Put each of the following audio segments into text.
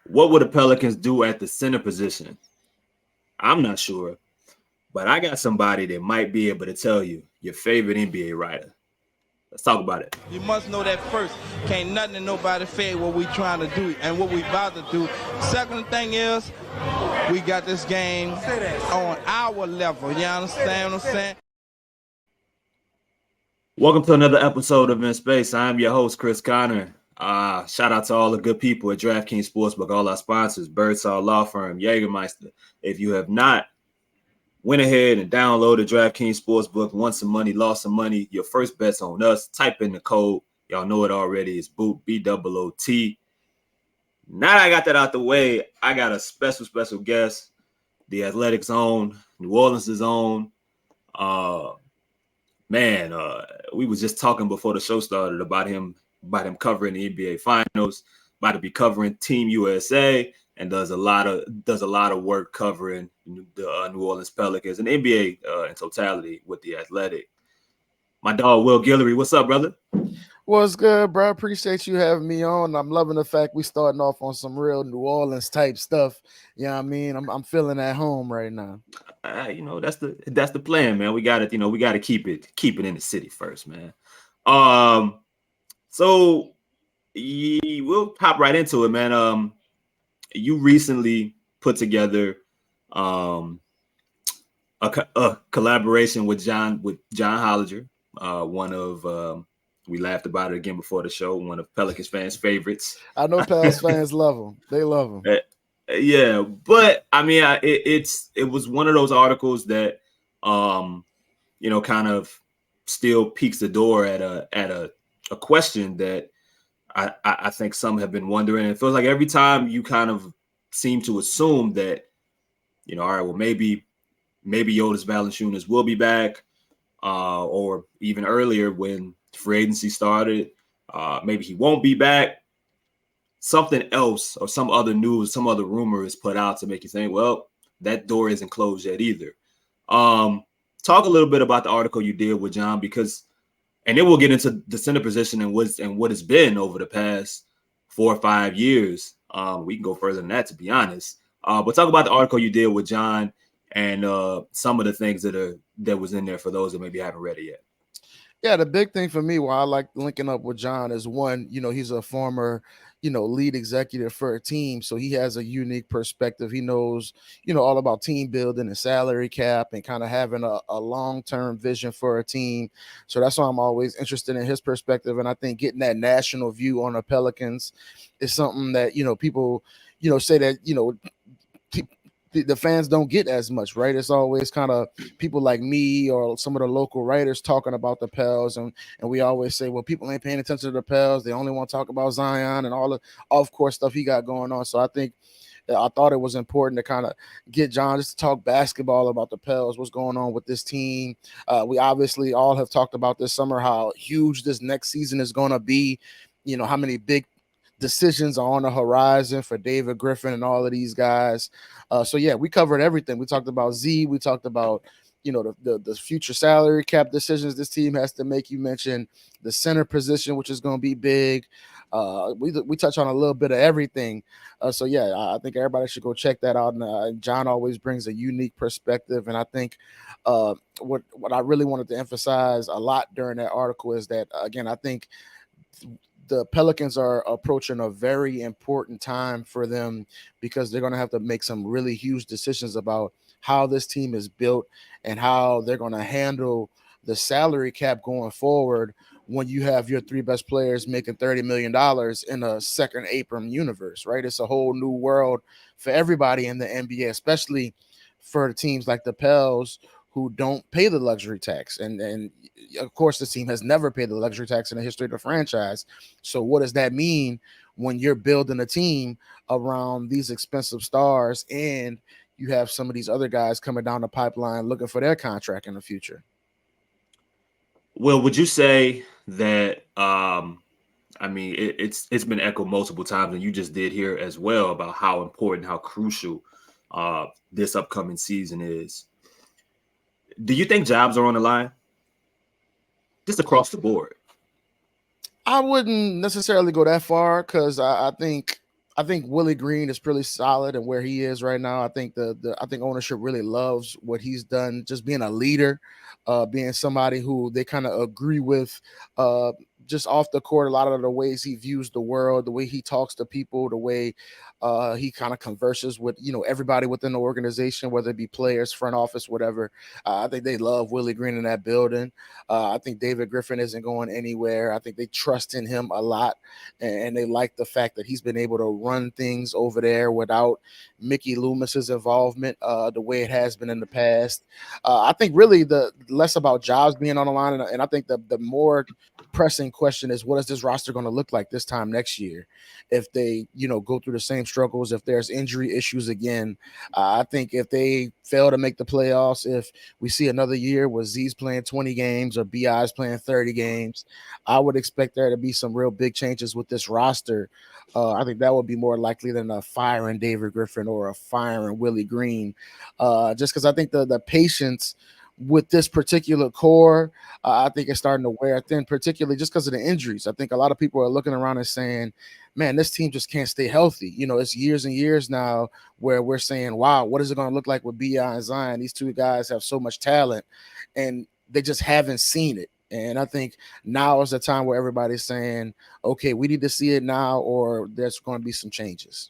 What would the Pelicans do at the center position? I'm not sure, but I got somebody that might be able to tell you your favorite NBA writer. Let's talk about it. You must know that first. Can't nothing and nobody fade what we trying to do and what we about to do. Second thing is, we got this game on our level. You understand what I'm saying? Welcome to another episode of In Space. I'm your host, Chris Connor. Shout out to all the good people at DraftKings Sportsbook, all our sponsors, Birdsall Law Firm, Jägermeister. If you have not went ahead and downloaded DraftKings Sportsbook, won some money, lost some money, your first bet's on us. Type in the code. Y'all know it already. It's BOOT, B-O-O-T. Now that I got that out the way, I got a special guest, the Athletics' own, New Orleans' own. We was just talking before the show started about him covering the NBA Finals, about to be covering Team USA, and does a lot of work covering the New Orleans Pelicans and the NBA in totality with the Athletic. My dog Will Guillory, what's up, brother? What's good, bro? Appreciate you having me on. I'm loving the fact we starting off on some real New Orleans type stuff. You know what I mean? I'm feeling at home right now. That's the plan, man. We got it. We got to keep it in the city first, man. So we'll hop right into it, man. You recently put together a collaboration with John Hollinger, one of we laughed about it again before the show, one of Pelicans fans' favorites. I know Pelicans fans love him. They love him. Yeah, but I mean, it was one of those articles that kind of still peeks the door at a question that I think some have been wondering. It feels like every time you kind of seem to assume that, all right, well, maybe Jonas Valanciunas will be back, or even earlier when free agency started, maybe he won't be back. Something else or some other news, some other rumor is put out to make you think, well, that door isn't closed yet either. Talk a little bit about the article you did with John, and then we'll get into the center position and what it's been over the past 4 or 5 years. We can go further than that, to be honest. But talk about the article you did with John and some of the things that was in there for those that maybe haven't read it yet. Yeah, the big thing for me why I like linking up with John is one, he's a former, lead executive for a team. So he has a unique perspective. He knows, all about team building and salary cap and kind of having a long-term vision for a team. So that's why I'm always interested in his perspective. And I think getting that national view on the Pelicans is something that, people, say that, the fans don't get as much, right? It's always kind of people like me or some of the local writers talking about the Pels, and we always say, well, people ain't paying attention to the Pels. They only want to talk about Zion and all the off-court stuff he got going on. So I thought it was important to kind of get John just to talk basketball about the Pels, what's going on with this team. We obviously all have talked about this summer how huge this next season is going to be, how many big decisions are on the horizon for David Griffin and all of these guys. So yeah, we covered everything. We talked about Z. We talked about, the future salary cap decisions this team has to make. You mentioned the center position, which is going to be big. We touch on a little bit of everything. So yeah, I think everybody should go check that out. And John always brings a unique perspective. And I think what I really wanted to emphasize a lot during that article is that, again, I think the Pelicans are approaching a very important time for them because they're going to have to make some really huge decisions about how this team is built and how they're going to handle the salary cap going forward when you have your 3 best players making $30 million in a second Abram universe, right? It's a whole new world for everybody in the NBA, especially for teams like the Pels who don't pay the luxury tax. And of course, this team has never paid the luxury tax in the history of the franchise. So what does that mean when you're building a team around these expensive stars and you have some of these other guys coming down the pipeline looking for their contract in the future? Well, would you say that, it's been echoed multiple times, and you just did here as well, about how important, how crucial this upcoming season is. Do you think jobs are on the line? Just across the board. I wouldn't necessarily go that far because I think I think Willie Green is pretty solid and where he is right now. I think I think ownership really loves what he's done, just being a leader, being somebody who they kind of agree with, uh, just off the court. A lot of the ways he views the world, the way he talks to people, the way he kind of converses with everybody within the organization, whether it be players, front office, whatever. I think they love Willie Green in that building. I think David Griffin isn't going anywhere. I think they trust in him a lot, and they like the fact that he's been able to run things over there without Mickey Loomis's involvement, the way it has been in the past. I think really the less about jobs being on the line, and I think the more pressing question is, what is this roster going to look like this time next year if they go through the same struggles, if there's injury issues again. I think if they fail to make the playoffs, if we see another year where Z's playing 20 games or Bi's playing 30 games, I would expect there to be some real big changes with this roster. I think that would be more likely than a firing David Griffin or a firing Willie Green, just because I think the patience with this particular core, I think it's starting to wear thin, particularly just because of the injuries. I think a lot of people are looking around and saying, man, this team just can't stay healthy. It's years and years now where we're saying, wow, what is it going to look like with B.I. and Zion? These two guys have so much talent, and they just haven't seen it. And I think now is the time where everybody's saying, okay, we need to see it now, or there's going to be some changes.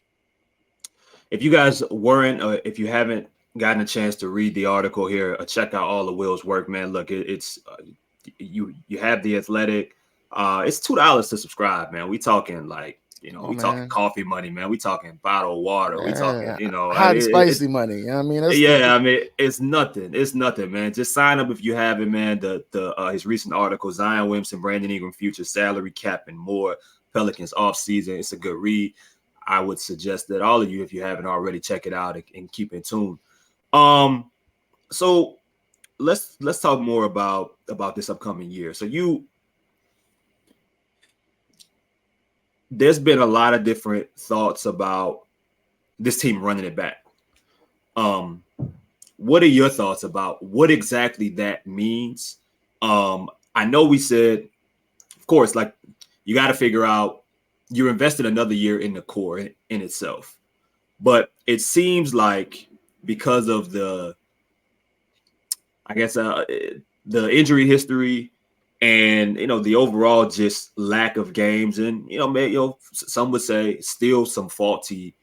If you guys weren't, if you haven't gotten a chance to read the article here, check out all of Will's work, man. Look, it's you have The Athletic. It's $2 to subscribe, man. We talking like, we talking coffee money, man. We talking bottled water. We talking, hot and spicy money. I mean, it's nothing. It's nothing, man. Just sign up if you haven't, man. His recent article, Zion Williamson, Brandon Ingram, future salary cap, and more. Pelicans off season. It's a good read. I would suggest that all of you, if you haven't already, check it out and keep in tune. So let's talk more about this upcoming year. So there's been a lot of different thoughts about this team running it back. What are your thoughts about what exactly that means? I know we said, of course, like, you got to figure out, you're invested another year in the core in itself, but it seems like because of the injury history and the overall just lack of games, and some would say still some faulty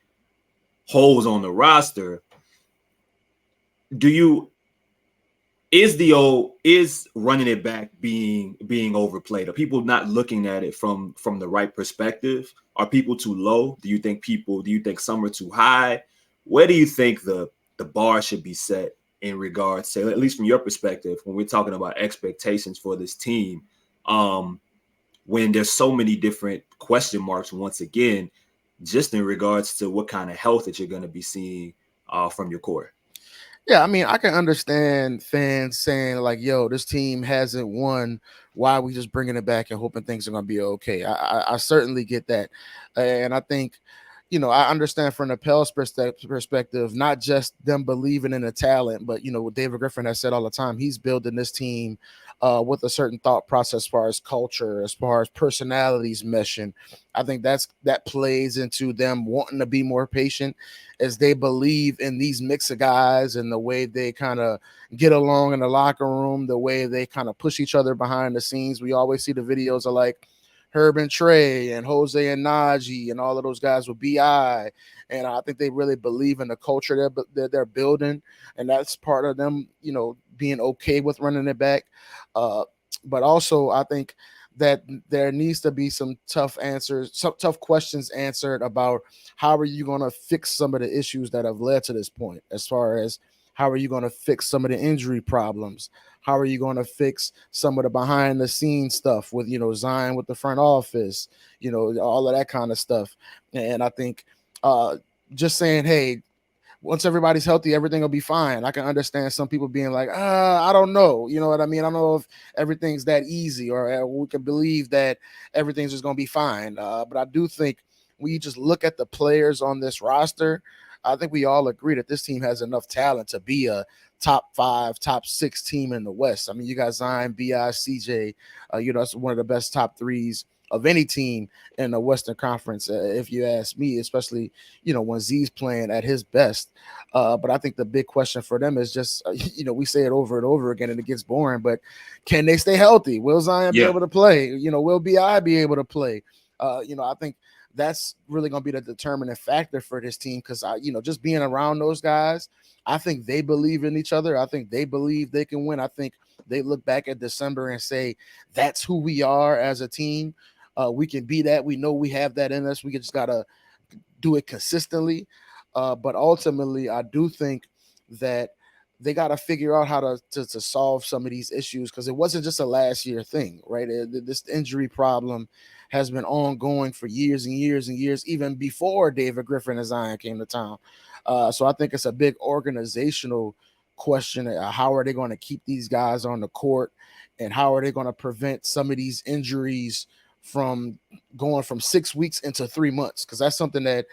holes on the roster. Is running it back being overplayed? Are people not looking at it from the right perspective? Are people too low? Do you think some are too high? Where do you think the bar should be set in regards to, at least from your perspective, when we're talking about expectations for this team, when there's so many different question marks once again, just in regards to what kind of health that you're going to be seeing from your core? Yeah, I mean, I can understand fans saying like, yo, this team hasn't won. Why are we just bringing it back and hoping things are going to be okay? I certainly get that. And I think, I understand from the Pels perspective, not just them believing in the talent, but, what David Griffin has said all the time, he's building this team with a certain thought process as far as culture, as far as personalities meshing. I think that plays into them wanting to be more patient, as they believe in these mix of guys and the way they kind of get along in the locker room, the way they kind of push each other behind the scenes. We always see the videos of like Herb and Trey and Jose and Najee and all of those guys with BI. And I think they really believe in the culture they're building. And that's part of them, being okay with running it back. But also, I think that there needs to be some tough questions answered about how are you going to fix some of the issues that have led to this point, as far as how are you going to fix some of the injury problems? How are you going to fix some of the behind the scenes stuff with, Zion with the front office, all of that kind of stuff. And I think just saying, hey, once everybody's healthy, everything will be fine. I can understand some people being like, I don't know. You know what I mean? I don't know if everything's that easy, or we can believe that everything's just going to be fine. But I do think when you just look at the players on this roster, I think we all agree that this team has enough talent to be a top 5, top 6 team in the West. I mean, you got Zion, B.I., CJ. That's one of the best top 3s of any team in the Western Conference, if you ask me, especially, when Z's playing at his best. But I think the big question for them is just, we say it over and over again and it gets boring, but can they stay healthy? Will Zion be able to play? Will BI be able to play? I think that's really going to be the determining factor for this team because, just being around those guys, I think they believe in each other. I think they believe they can win. I think they look back at December and say, that's who we are as a team. We can be that. We know we have that in us. We just got to do it consistently. But ultimately, I do think that they got to figure out how to solve some of these issues because it wasn't just a last year thing, right? This injury problem has been ongoing for years and years and years, even before David Griffin and Zion came to town. So I think it's a big organizational question. How are they going to keep these guys on the court, and how are they going to prevent some of these injuries from going from 6 weeks into 3 months? Because that's something that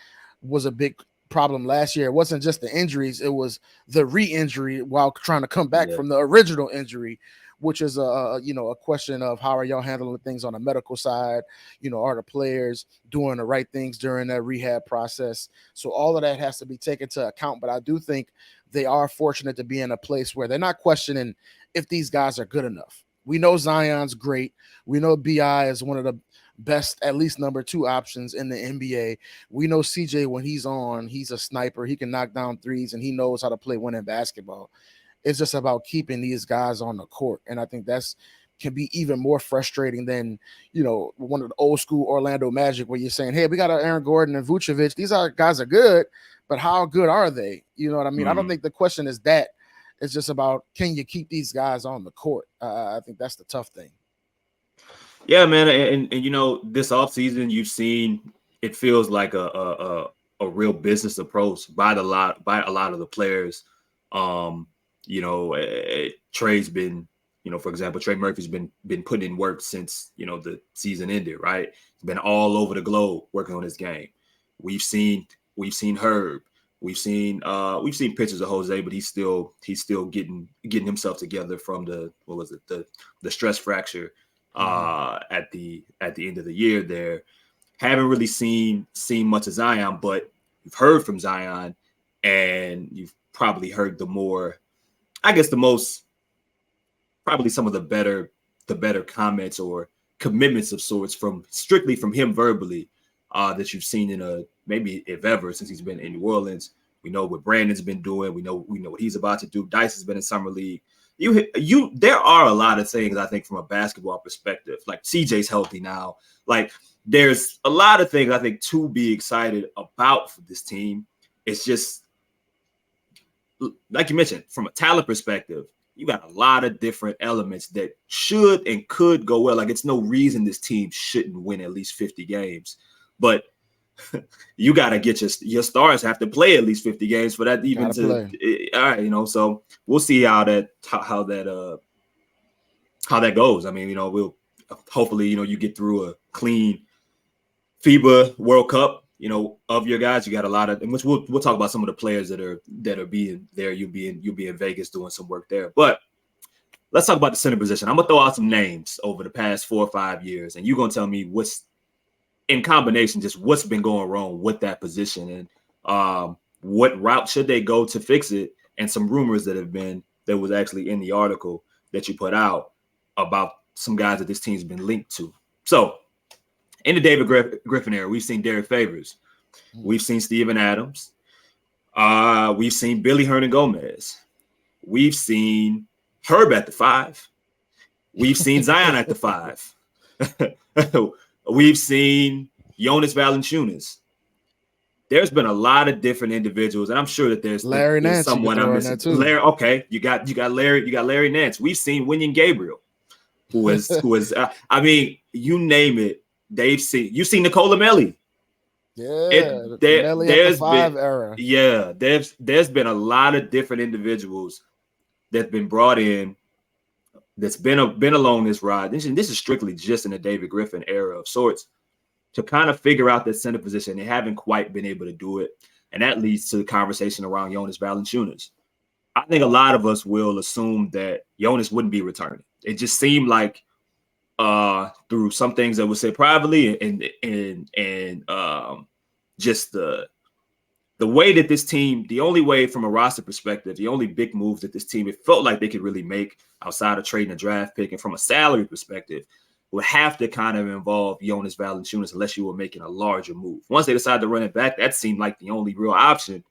was a big problem last year. It wasn't just the injuries, it was the re-injury while trying to come back from the original injury, which is a question of how are y'all handling things on the medical side? Are the players doing the right things during that rehab process? So all of that has to be taken into account. But I do think they are fortunate to be in a place where they're not questioning if these guys are good enough. We know Zion's great. We know BI is one of the best, at least number 2 options in the NBA. We know CJ, when he's on, he's a sniper. He can knock down threes and he knows how to play winning basketball. It's just about keeping these guys on the court. And I think that's can be even more frustrating than, one of the old school Orlando Magic where you're saying, hey, we got Aaron Gordon and Vucevic. These guys are good, but how good are they? You know what I mean? I don't think the question is that. It's just about, can you keep these guys on the court? I think that's the tough thing. Yeah, man. And this offseason, you've seen, it feels like a real business approach by a lot of the players. Trey's been, for example, Trey Murphy's been putting in work since, the season ended, right? He's been all over the globe working on his game. We've seen Herb. We've seen pictures of Jose, but he's still getting himself together from the stress fracture at the end of the year there. Haven't really seen much of Zion, but you've heard from Zion and you've probably heard probably some of the better comments or commitments of sorts strictly from him verbally that you've seen in maybe if ever since he's been in New Orleans. We know what Brandon's been doing. We know what he's about to do. Dice has been in summer league. There are a lot of things I think from a basketball perspective. Like CJ's healthy now. Like there's a lot of things I think to be excited about for this team. It's just like you mentioned, from a talent perspective, you got a lot of different elements that should and could go well. Like it's no reason this team shouldn't win at least 50 games, but you got to get your stars have to play at least 50 games for that even all right, so we'll see how that goes. I mean, we'll hopefully, you get through a clean FIBA World Cup, of your guys. You got a lot of, and which we'll talk about some of the players that are being there. You'll be in Vegas doing some work there, but let's talk about the center position. I'm gonna throw out some names over the past 4 or 5 years, and you're gonna tell me what's in combination, just what's been going wrong with that position and what route should they go to fix it, and some rumors that was actually in the article that you put out about some guys that this team's been linked to. So in the David Griffin era, we've seen Derek Favors. We've seen Steven Adams. We've seen Billy Hernan-Gomez. We've seen Herb at the 5. We've seen Zion at the 5. We've seen Jonas Valanciunas. There's been a lot of different individuals, and I'm sure that there's someone I'm missing. Larry, okay, you got Larry Nance. We've seen Wenyen Gabriel, who is I mean, you name it, you've seen Nicola Melli. Yeah, there's the 5 era. Yeah, there's been a lot of different individuals that's been brought in. That's been along this ride. This is strictly just in the David Griffin era of sorts to kind of figure out that center position. They haven't quite been able to do it. And that leads to the conversation around Jonas Valanciunas. I think a lot of us will assume that Jonas wouldn't be returning. It just seemed like through some things that were said privately and just the way that this team, the only way from a roster perspective, the only big moves that this team, it felt like they could really make outside of trading a draft pick and from a salary perspective would have to kind of involve Jonas Valanciunas unless you were making a larger move. Once they decided to run it back, that seemed like the only real option.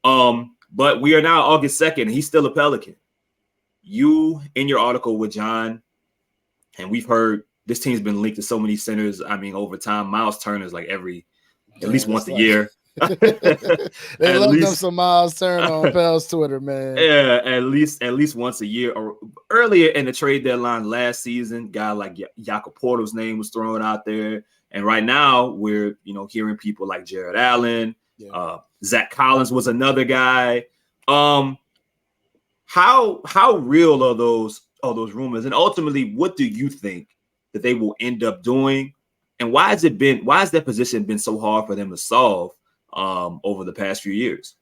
But we are now August 2nd, and he's still a Pelican. You, in your article with John, and we've heard this team's been linked to so many centers. I mean, over time, Miles Turner's like at least once a year. They love them some Miles Turner on Pel's Twitter, man. Yeah, at least once a year. Or earlier in the trade deadline last season, guy like Jakob Portal's name was thrown out there, and right now we're hearing people like Jared Allen, Zach Collins was another guy. How real are those rumors, and ultimately, what do you think that they will end up doing, and why has that position been so hard for them to solve over the past few years?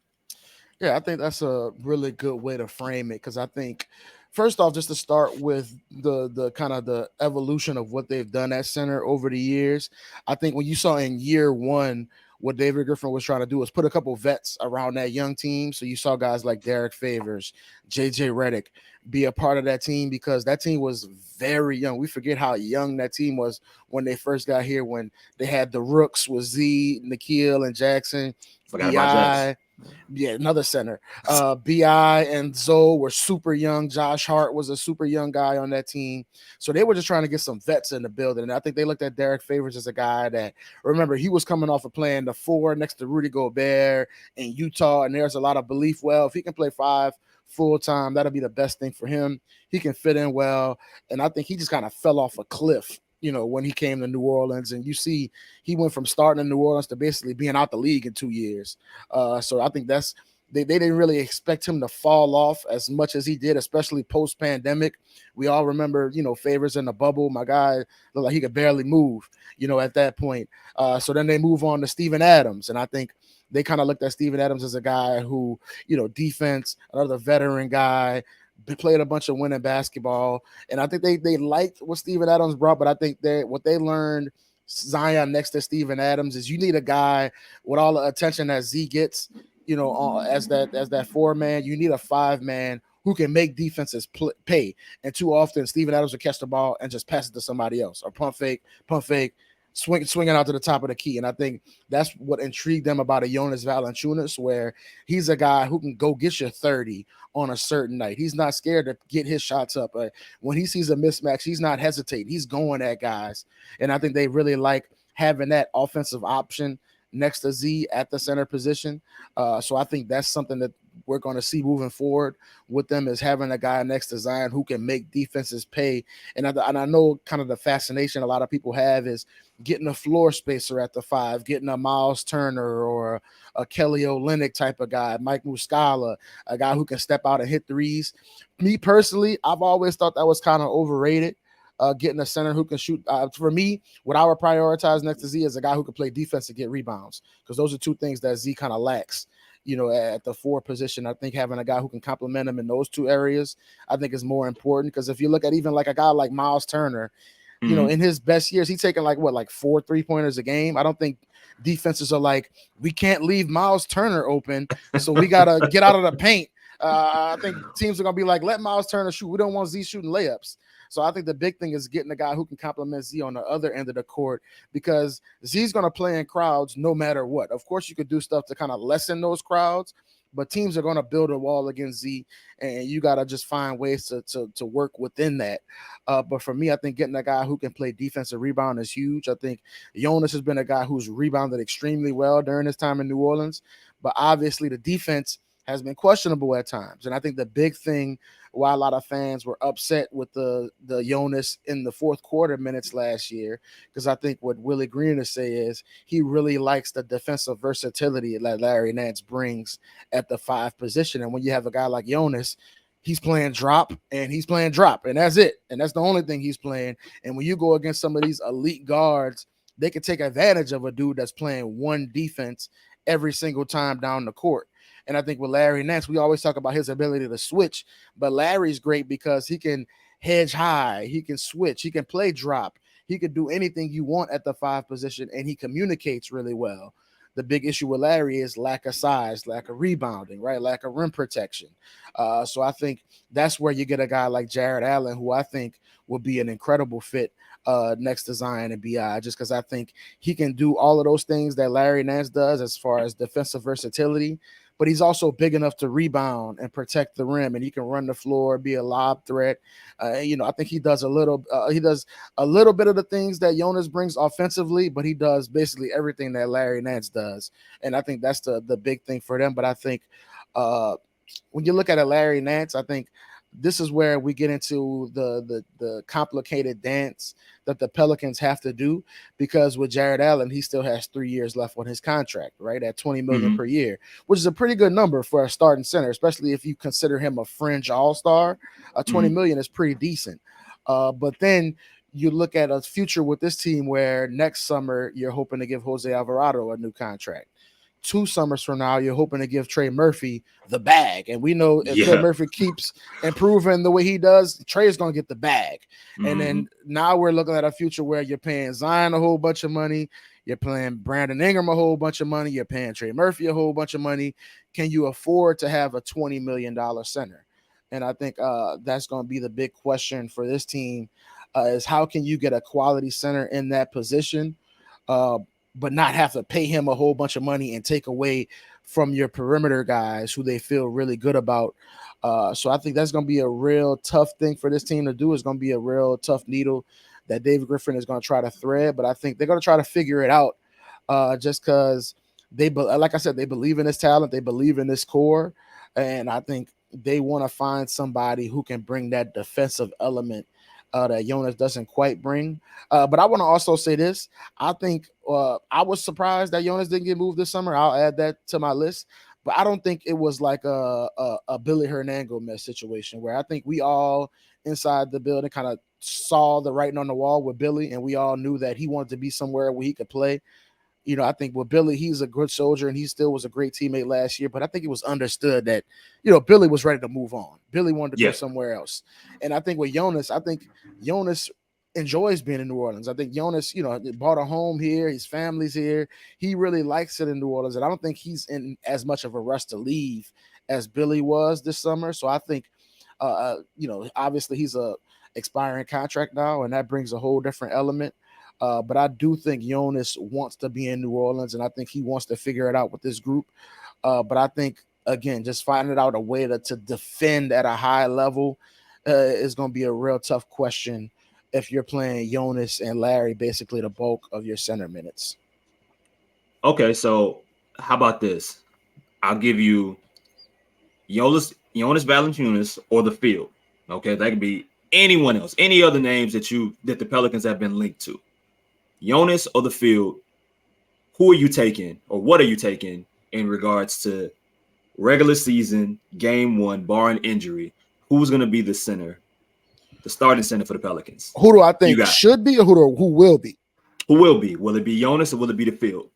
Yeah, I think that's a really good way to frame it, because I think, first off, just to start with the kind of the evolution of what they've done at center over the years, I think when you saw in year one what David Griffin was trying to do was put a couple vets around that young team. So you saw guys like Derek Favors, JJ Redick be a part of that team, because that team was very young. We forget how young that team was when they first got here, when they had the rooks with Z, Nikhil, and Jackson. Forgot about Jackson. Yeah, another center. BI and Zoe were super young. Josh Hart was a super young guy on that team. So they were just trying to get some vets in the building. And I think they looked at Derek Favors as a guy that, remember, he was coming off of playing the 4 next to Rudy Gobert in Utah. And there's a lot of belief, well, if he can play 5 full-time, that'll be the best thing for him. He can fit in well. And I think he just kind of fell off a cliff when he came to New Orleans, and you see he went from starting in New Orleans to basically being out the league in 2 years. So I think they didn't really expect him to fall off as much as he did, especially post-pandemic. We all remember, Favors in the bubble. My guy looked like he could barely move, at that point. So then they move on to Steven Adams, and I think they kind of looked at Steven Adams as a guy who, defense, another veteran guy, played a bunch of winning basketball, and I think they liked what Steven Adams brought, but I think what they learned, Zion next to Steven Adams, is you need a guy with all the attention that Z gets, as that 4-man. You need a 5-man who can make defenses pay, and too often Steven Adams will catch the ball and just pass it to somebody else, or pump fake, swinging out to the top of the key. And I think that's what intrigued them about a Jonas Valanciunas, where he's a guy who can go get you 30 on a certain night. He's not scared to get his shots up. When he sees a mismatch, he's not hesitating. He's going at guys. And I think they really like having that offensive option next to Z at the center position. So I think that's something that we're going to see moving forward with them, is having a guy next to Zion who can make defenses pay. And I know kind of the fascination a lot of people have is getting a floor spacer at the 5, getting a Miles Turner or a Kelly Olynyk type of guy, Mike Muscala, a guy who can step out and hit threes. Me personally, I've always thought that was kind of overrated. Getting a center who can shoot. For me, what I would prioritize next to Z is a guy who can play defense and get rebounds, because those are two things that Z kind of lacks. At the 4 position, I think having a guy who can complement him in those 2 areas, I think is more important. Because if you look at even like a guy like Miles Turner, in his best years, he's taking like 4 3-pointers a game. I don't think defenses are like, we can't leave Miles Turner open, so we got to get out of the paint. I think teams are going to be like, let Miles Turner shoot. We don't want Z shooting layups. So I think the big thing is getting a guy who can complement Z on the other end of the court, because Z's going to play in crowds no matter what. Of course, you could do stuff to kind of lessen those crowds, but teams are going to build a wall against Z, and you got to just find ways to work within that. But for me, I think getting a guy who can play defensive rebound is huge. I think Jonas has been a guy who's rebounded extremely well during his time in New Orleans, but obviously the defense has been questionable at times. And I think the big thing why a lot of fans were upset with the Jonas in the 4th quarter minutes last year, because I think what Willie Green to say is he really likes the defensive versatility that Larry Nance brings at the 5 position. And when you have a guy like Jonas, he's playing drop, and that's it. And that's the only thing he's playing. And when you go against some of these elite guards, they can take advantage of a dude that's playing one defense every single time down the court. And I think with Larry Nance, we always talk about his ability to switch, but Larry's great because he can hedge high. He can switch. He can play drop. He could do anything you want at the 5 position, and he communicates really well. The big issue with Larry is lack of size, lack of rebounding, right? Lack of rim protection. So I think that's where you get a guy like Jared Allen, who I think will be an incredible fit next to Zion and BI, just because I think he can do all of those things that Larry Nance does as far as defensive versatility, but he's also big enough to rebound and protect the rim, and he can run the floor, be a lob threat. I think he does a little bit of the things that Jonas brings offensively, but he does basically everything that Larry Nance does, and I think that's the big thing for them. But I think when you look at a Larry Nance, I think this is where we get into the complicated dance that the Pelicans have to do, because with Jared Allen, he still has 3 years left on his contract, right, at $20 million per year, which is a pretty good number for a starting center, especially if you consider him a fringe all-star. $20 million is pretty decent. But then you look at a future with this team where next summer you're hoping to give Jose Alvarado a new contract. 2 summers from now, you're hoping to give Trey Murphy the bag. And we know if Trey Murphy keeps improving the way he does, Trey is going to get the bag. And then now we're looking at a future where you're paying Zion a whole bunch of money. You're paying Brandon Ingram a whole bunch of money. You're paying Trey Murphy a whole bunch of money. Can you afford to have a $20 million center? And I think that's going to be the big question for this team is how can you get a quality center in that position, but not have to pay him a whole bunch of money and take away from your perimeter guys who they feel really good about. So I think that's going to be a real tough thing for this team to do. It's going to be a real tough needle that David Griffin is going to try to thread, but I think they're going to try to figure it out just because like I said, they believe in this talent. They believe in this core. And I think they want to find somebody who can bring that defensive element that Jonas doesn't quite bring. But I want to also say this. I think I was surprised that Jonas didn't get moved this summer. I'll add that to my list. But I don't think it was like a Billy Hernangomez situation where I think we all inside the building kind of saw the writing on the wall with Billy, and we all knew that he wanted to be somewhere where he could play. I think with Billy, he's a good soldier and he still was a great teammate last year. But I think it was understood that, Billy was ready to move on. Billy wanted to go somewhere else. And I think with Jonas, Jonas enjoys being in New Orleans. I think Jonas, bought a home here. His family's here. He really likes it in New Orleans. And I don't think he's in as much of a rush to leave as Billy was this summer. So I think, obviously he's a expiring contract now, and that brings a whole different element. But I do think Jonas wants to be in New Orleans, and I think he wants to figure it out with this group. But I think, again, just finding out a way to defend at a high level is going to be a real tough question if you're playing Jonas and Larry, basically the bulk of your center minutes. Okay, so how about this? I'll give you Jonas Valanciunas or the field. Okay, that could be anyone else, any other names that the Pelicans have been linked to. Jonas or the field, who are you taking or what are you taking in regards to regular season, game 1, barring injury? Who's going to be the center, the starting center for the Pelicans? Who do I think should be or who will be? Who will be? Will it be Jonas or will it be the field?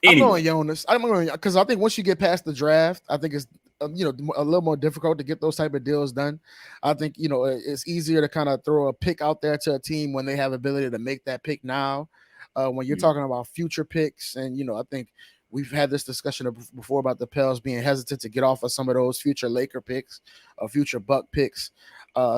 Anyway. I'm going Jonas. I'm going because I think once you get past the draft, I think it's a little more difficult to get those type of deals done. I think it's easier to kind of throw a pick out there to a team when they have ability to make that pick now. When you're talking about future picks, and I think we've had this discussion before about the Pels being hesitant to get off of some of those future Laker picks or future Buck picks.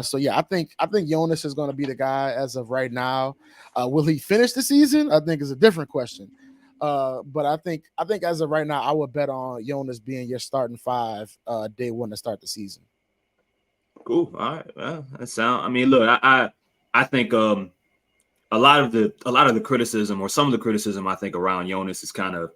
So yeah, I think Jonas is going to be the guy as of right now. Will he finish the season? I think is a different question. But I think as of right now, I would bet on Jonas being your starting 5 day 1 to start the season. Cool. All right. Well, that sound. I mean, look, I think a lot of the criticism or some of the criticism I think around Jonas is kind of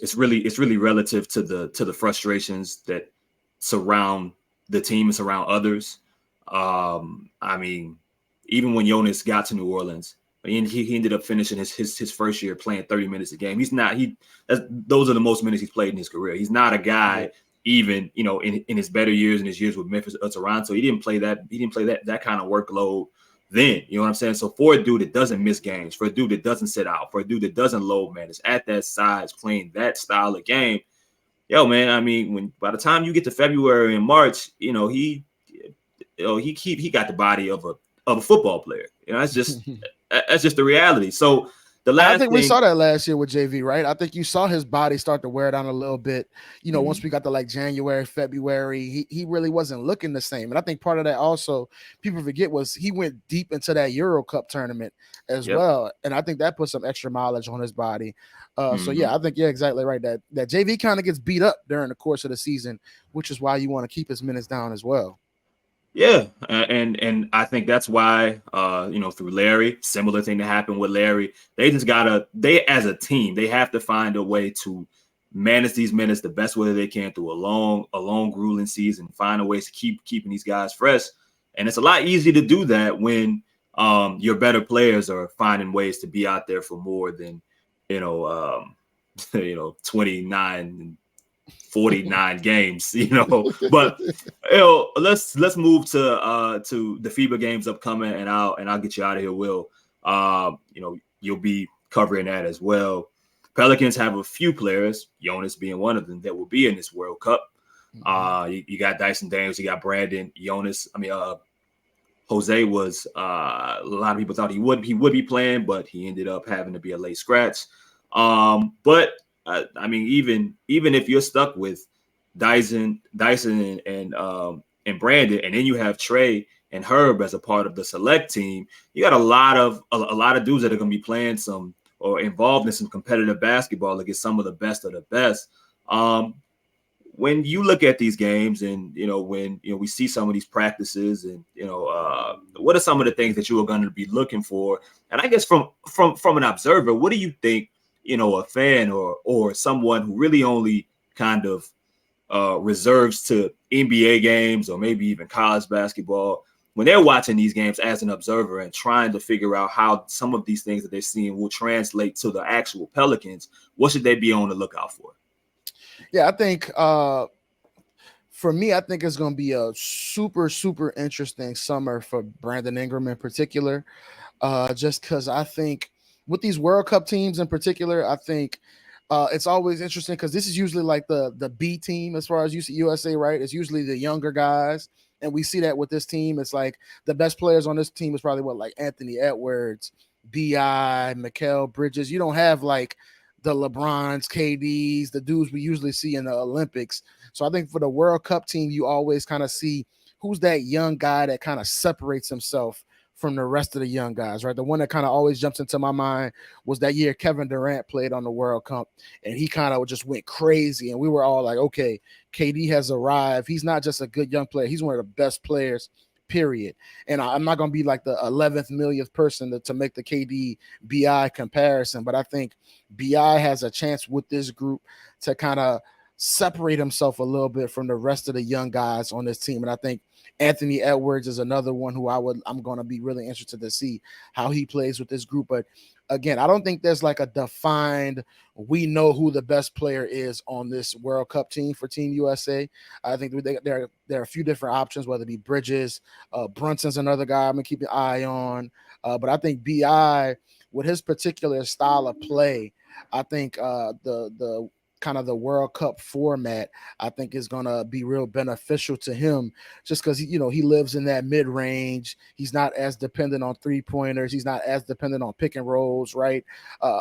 it's really relative to the frustrations that surround the team and surround others. I mean, even when Jonas got to New Orleans, he ended up finishing his first year playing 30 minutes a game. Those are the most minutes he's played in his career. He's not a guy even in his better years and his years with Memphis or Toronto. He didn't play that kind of workload then. You know what I'm saying? So for a dude that doesn't miss games, for a dude that doesn't sit out, for a dude that doesn't load man, is at that size playing that style of game. Yo, man, I mean, by the time you get to February and March, he got the body of a football player. That's just the reality. So the I last think we thing, saw that last year with JV, right? I think you saw his body start to wear down a little bit. Once we got to like January, February, he really wasn't looking the same. And I think part of that also, people forget, was he went deep into that Euro Cup tournament as yep. well. And I think that put some extra mileage on his body. So Mm-hmm. I think you're exactly right. That JV kind of gets beat up during the course of the season, which is why you want to keep his minutes down as well. Yeah, and I think that's why through Larry, similar thing that happened with Larry. They as a team, they have to find a way to manage these minutes the best way they can through a long grueling season. Find a ways to keeping these guys fresh, and it's a lot easier to do that when your better players are finding ways to be out there for more than 29 and 49 games, But let's move to the FIBA games upcoming, and I'll get you out of here, Will. You'll be covering that as well. Pelicans have a few players, Jonas being one of them, that will be in this World Cup. You got Dyson Daniels, you got Brandon, Jonas. Jose was a lot of people thought he would be playing, but he ended up having to be a late scratch. But even if you're stuck with Dyson and Brandon, and then you have Trey and Herb as a part of the select team, you got a lot of dudes that are going to be playing some or involved in some competitive basketball against some of the best of the best. When you look at these games, and when we see some of these practices, and what are some of the things that you are going to be looking for? And I guess from an observer, what do you think? A fan or someone who really only kind of reserves to NBA games or maybe even college basketball, when they're watching these games as an observer and trying to figure out how some of these things that they're seeing will translate to the actual Pelicans, what should they be on the lookout for? Yeah, I think for me, I think it's going to be a super, super interesting summer for Brandon Ingram in particular, just because I think with these World Cup teams in particular, I think it's always interesting because this is usually like the B team as far as USA, right? It's usually the younger guys. And we see that with this team. It's like the best players on this team is probably like Anthony Edwards, B.I., Mikal Bridges. You don't have like the LeBrons, KDs, the dudes we usually see in the Olympics. So I think for the World Cup team, you always kind of see who's that young guy that kind of separates himself from the rest of the young guys, right? The one that kind of always jumps into my mind was that year Kevin Durant played on the World Cup, and he kind of just went crazy. And we were all like, okay, KD has arrived. He's not just a good young player. He's one of the best players, period. And I'm not going to be like the 11th millionth person to make the KD BI comparison, but I think BI has a chance with this group to kind of separate himself a little bit from the rest of the young guys on this team. And I think Anthony Edwards is another one who I'm going to be really interested to see how he plays with this group. But again, I don't think there's like a defined, we know who the best player is on this World Cup team for Team USA. I think there are a few different options, whether it be Bridges, Brunson's another guy I'm going to keep an eye on. But I think BI, with his particular style of play, I think the kind of the World Cup format, I think is going to be real beneficial to him just because, he lives in that mid range. He's not as dependent on 3-pointers. He's not as dependent on pick and rolls. Right.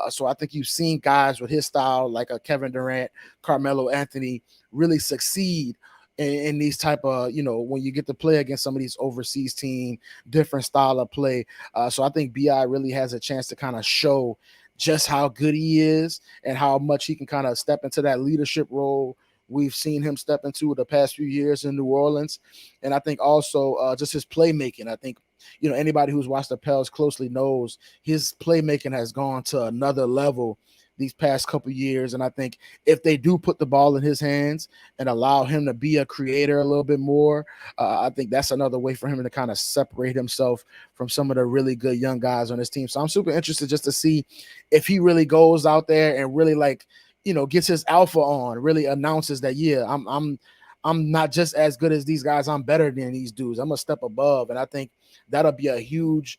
So I think you've seen guys with his style, like a Kevin Durant, Carmelo Anthony, really succeed in these type of, when you get to play against some of these overseas team, different style of play. So I think BI really has a chance to kind of show just how good he is and how much he can kind of step into that leadership role we've seen him step into the past few years in New Orleans. And I think also just his playmaking. I think, anybody who's watched the Pels closely knows his playmaking has gone to another level these past couple years. And I think if they do put the ball in his hands and allow him to be a creator a little bit more, I think that's another way for him to kind of separate himself from some of the really good young guys on his team. So I'm super interested just to see if he really goes out there and really gets his alpha on, really announces that, yeah, I'm not just as good as these guys. I'm better than these dudes. I'm a step above. And I think that'll be a huge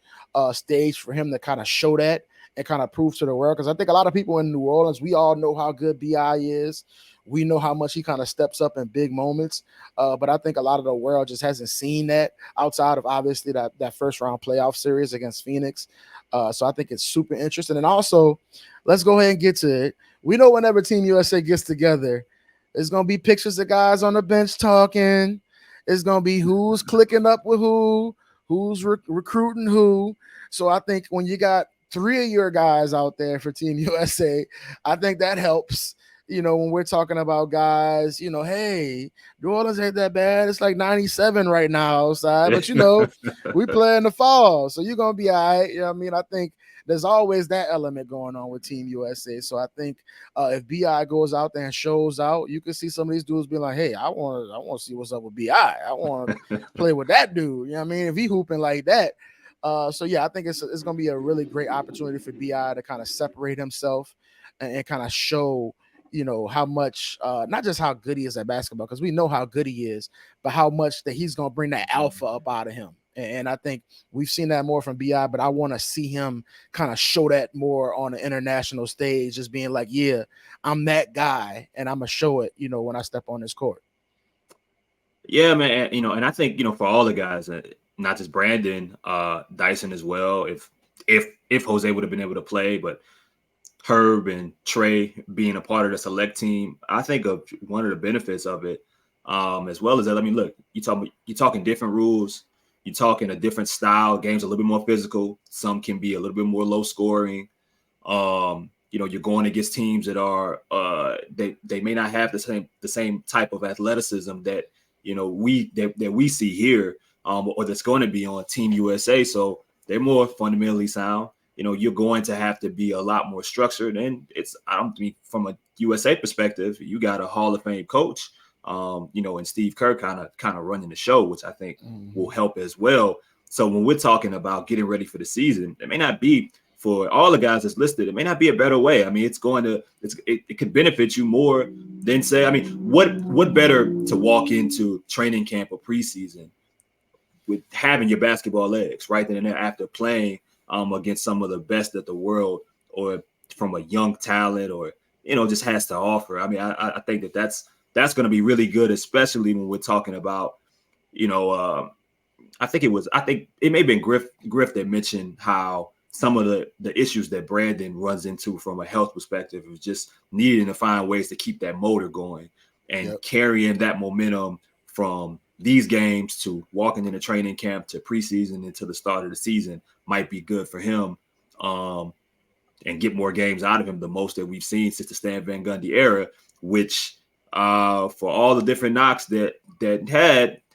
stage for him to kind of show that and kind of prove to the world. Because I think a lot of people in New Orleans, we all know how good BI is. We know how much he kind of steps up in big moments. But I think a lot of the world just hasn't seen that outside of obviously that first round playoff series against Phoenix. So I think it's super interesting. And also, let's go ahead and get to it. We know whenever Team USA gets together, it's going to be pictures of guys on the bench talking. It's going to be who's clicking up with who's recruiting who. So I think when you got 3 of your guys out there for Team USA, I think that helps. When we're talking about guys, hey, New Orleans ain't that bad. It's like 97 right now outside, but we play in the fall, so you're gonna be all right. You know what I mean? I think there's always that element going on with Team USA. So I think if BI goes out there and shows out, you can see some of these dudes be like, hey, I want to see what's up with BI. I want to play with that dude. You know what I mean? If he hooping like that. So yeah, I think it's gonna be a really great opportunity for BI to kind of separate himself and kind of show how much not just how good he is at basketball, because we know how good he is, but how much that he's going to bring that alpha up out of him. And I think we've seen that more from BI, but I want to see him kind of show that more on the international stage, just being like, yeah, I'm that guy and I'm going to show it, when I step on this court. Yeah, man. And I think, for all the guys, not just Brandon, Dyson as well, if Jose would have been able to play, but Herb and Trey being a part of the select team, I think of one of the benefits of it, as well as that. I mean, look, you're talking different rules, you're talking a different style. Games a little bit more physical. Some can be a little bit more low scoring. You're going against teams that are they may not have the same type of athleticism that we see here, or that's going to be on Team USA. So they're more fundamentally sound. You're going to have to be a lot more structured. And from a USA perspective, you got a Hall of Fame coach, and Steve Kerr kind of running the show, which I think will help as well. So when we're talking about getting ready for the season, it may not be for all the guys that's listed. It may not be a better way. I mean, it could benefit you more than say, I mean, what better to walk into training camp or preseason with having your basketball legs right then and there after playing against some of the best of the world, or from a young talent, or just has to offer. I mean, I think that's going to be really good, especially when we're talking about, I think it may have been Griff that mentioned how some of the issues that Brandon runs into from a health perspective is just needing to find ways to keep that motor going and carrying that momentum from these games to walking into training camp to preseason into the start of the season might be good for him, and get more games out of him, the most that we've seen since the Stan Van Gundy era, which for all the different knocks that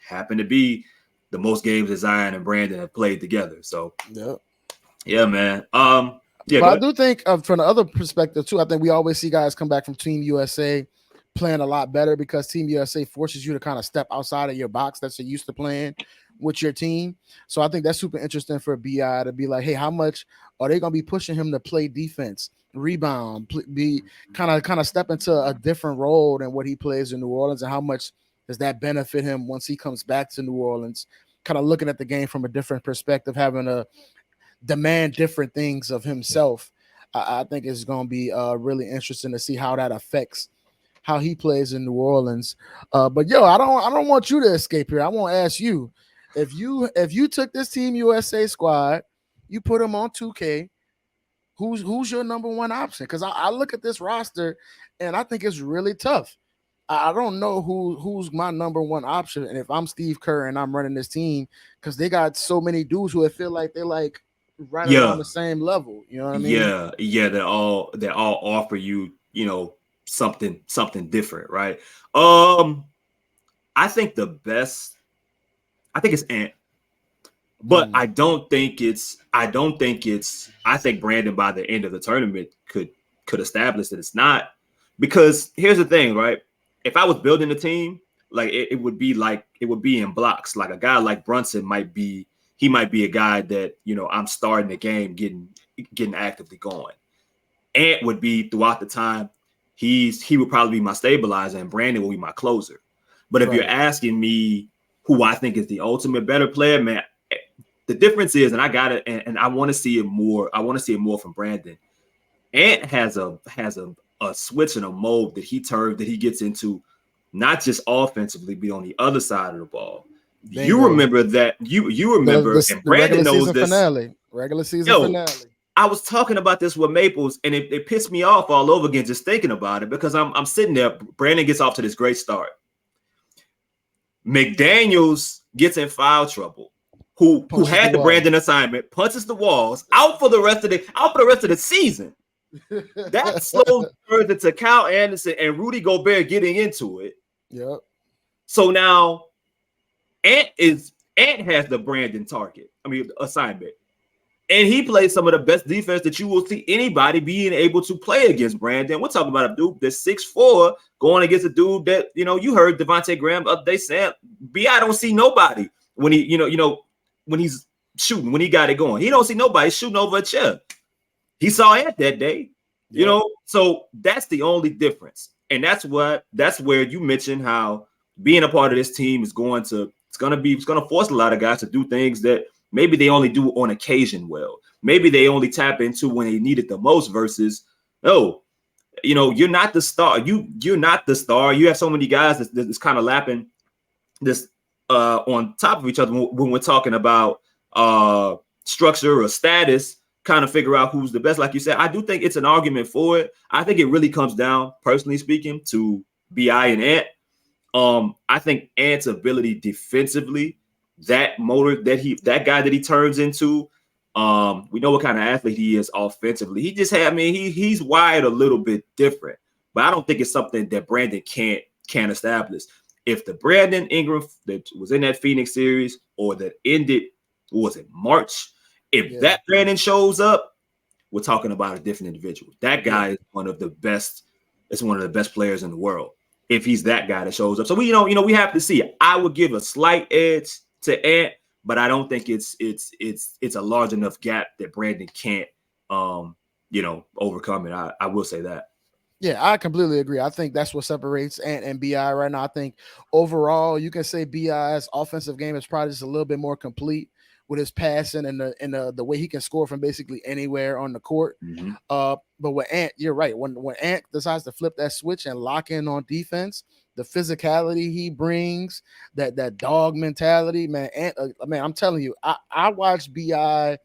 happened to be the most games that Zion and Brandon have played together. So yeah, man. But I do think from the other perspective too, I think we always see guys come back from Team USA playing a lot better because Team USA forces you to kind of step outside of your box that you're used to playing with your team. So I think that's super interesting for BI to be like, hey, how much are they going to be pushing him to play defense, rebound, be kind of step into a different role than what he plays in New Orleans, and how much does that benefit him once he comes back to New Orleans, kind of looking at the game from a different perspective, having to demand different things of himself. I think it's going to be really interesting to see how that affects how he plays in New Orleans. But I don't want you to escape here. I want to ask you, if you took this Team USA squad, you put them on 2K, who's your number one option? Because I look at this roster and I think it's really tough. I don't know who's my number one option. And if I'm Steve Kerr and I'm running this team, because they got so many dudes who I feel like they're like right around the same level. You know what I mean? Yeah. They all offer you, something different, right? I think it's Ant, but I think Brandon by the end of the tournament could establish that it's not, because here's the thing, right? If I was building a team, like it would be in blocks. Like a guy like Brunson might be a guy that, I'm starting the game, getting actively going. Ant would be throughout the time. He would probably be my stabilizer, and Brandon will be my closer. But if you're asking me who I think is the ultimate better player, man, The difference is, and I got it, and I want to see it more. I want to see it more from Brandon. Ant has a switch and a mold that he gets into, not just offensively, but on the other side of the ball. Bingo. You remember that you remember, and Brandon knows this. Regular season finale. I was talking about this with Maples, and it pissed me off all over again just thinking about it, because I'm sitting there. Brandon gets off to this great start. McDaniels gets in foul trouble. Who had the Brandon assignment, punches the walls, out for the rest of the season. That slowed further to Kyle Anderson and Rudy Gobert getting into it. Yep. So now Ant has the Brandon assignment. And he plays some of the best defense that you will see anybody being able to play against Brandon. We're talking about a dude that's 6'4", going against a dude that, you heard Devontae Graham the other day saying, B.I. don't see nobody when he, when he's shooting, when he got it going. He don't see nobody shooting over a chair. He saw Ant that day, so that's the only difference. And that's where you mentioned how being a part of this team is going to force a lot of guys to do things that maybe they only do on occasion well. Maybe they only tap into when they need it the most versus, you're not the star. You're not the star. You have so many guys that's kind of lapping this on top of each other when we're talking about structure or status, kind of figure out who's the best. Like you said, I do think it's an argument for it. I think it really comes down, personally speaking, to B.I. and Ant. I think Ant's ability defensively, that motor that guy that he turns into, we know what kind of athlete he is offensively. He just he's wired a little bit different, but I don't think it's something that Brandon can't establish. If the Brandon Ingram that was in that Phoenix series or that ended, was it March? If that Brandon shows up, we're talking about a different individual. That guy is one of the best. It's one of the best players in the world. If he's that guy that shows up, so we have to see. I would give a slight edge to Ant, but I don't think it's a large enough gap that Brandon can't overcome it. I will say that. Yeah, I completely agree. I think that's what separates Ant and B.I. right now. I think overall, you can say B.I.'s offensive game is probably just a little bit more complete with his passing and the way he can score from basically anywhere on the court. Mm-hmm. But with Ant, you're right. When Ant decides to flip that switch and lock in on defense, the physicality he brings, that dog mentality, man. Ant, I'm telling you, I watched B.I.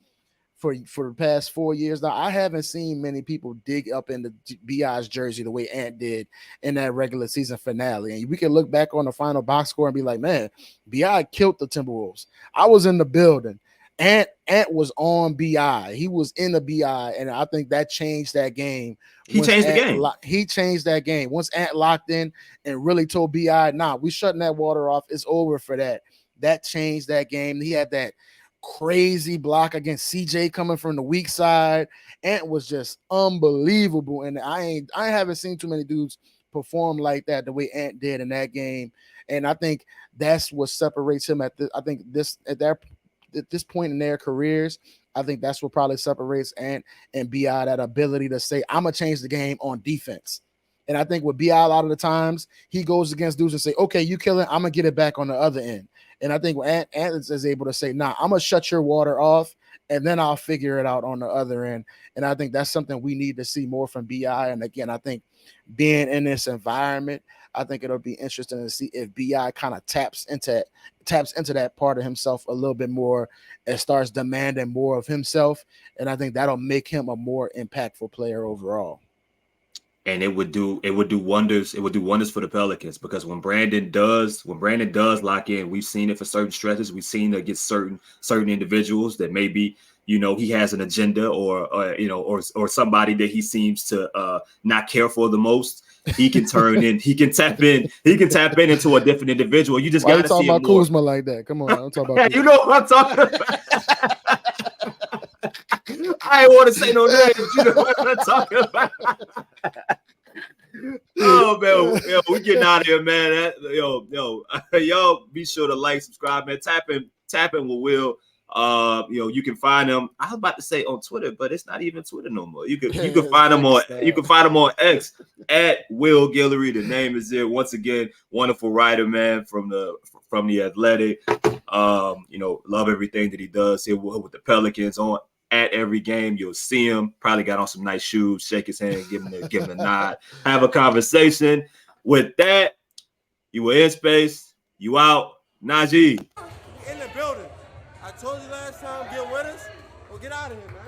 for the past 4 years now. I haven't seen many people dig up into B.I.'s jersey the way Ant did in that regular season finale. And we can look back on the final box score and be like, man, B.I. killed the Timberwolves. I was in the building. Ant was on B.I. He was in the B.I. And I think that changed that game. He changed that game. Once Ant locked in and really told B.I., nah, we shutting that water off. It's over for that. That changed that game. He had that crazy block against CJ coming from the weak side. Ant was just unbelievable, and I haven't seen too many dudes perform like that the way Ant did in that game. And I think that's what separates him at this point in their careers. I think that's what probably separates Ant and B.I., that ability to say, I'm gonna change the game on defense. And I think with B.I., a lot of the times he goes against dudes and say, okay, you kill it, I'm gonna get it back on the other end. And I think when Ant is able to say, nah, I'm going to shut your water off, and then I'll figure it out on the other end. And I think that's something we need to see more from B.I. And again, I think being in this environment, I think it'll be interesting to see if B.I. kind of taps into that part of himself a little bit more and starts demanding more of himself. And I think that'll make him a more impactful player overall. And it would do wonders. It would do wonders for the Pelicans, because when Brandon does lock in, we've seen it for certain stretches. We've seen it against certain individuals that maybe, he has an agenda or somebody that he seems to not care for the most. He can tap in into a different individual. You just got to see about Kuzma like that. Come on, I'm talking about you know what I'm talking about. I ain't want to say no names. You know what I'm talking about. Oh man, we getting out of here, man. Y'all be sure to like, subscribe, man. Tap in with Will. You can find him. I was about to say on Twitter, but it's not even Twitter no more. You can find him on X at Will Guillory. The name is there. Once again, wonderful writer, man, from from The Athletic. Love everything that he does here with the Pelicans. On at every game, you'll see him. Probably got on some nice shoes, shake his hand, give him the nod, have a conversation. With that, you were in space. You out. Najee. In the building. I told you last time, get with us or get out of here, man.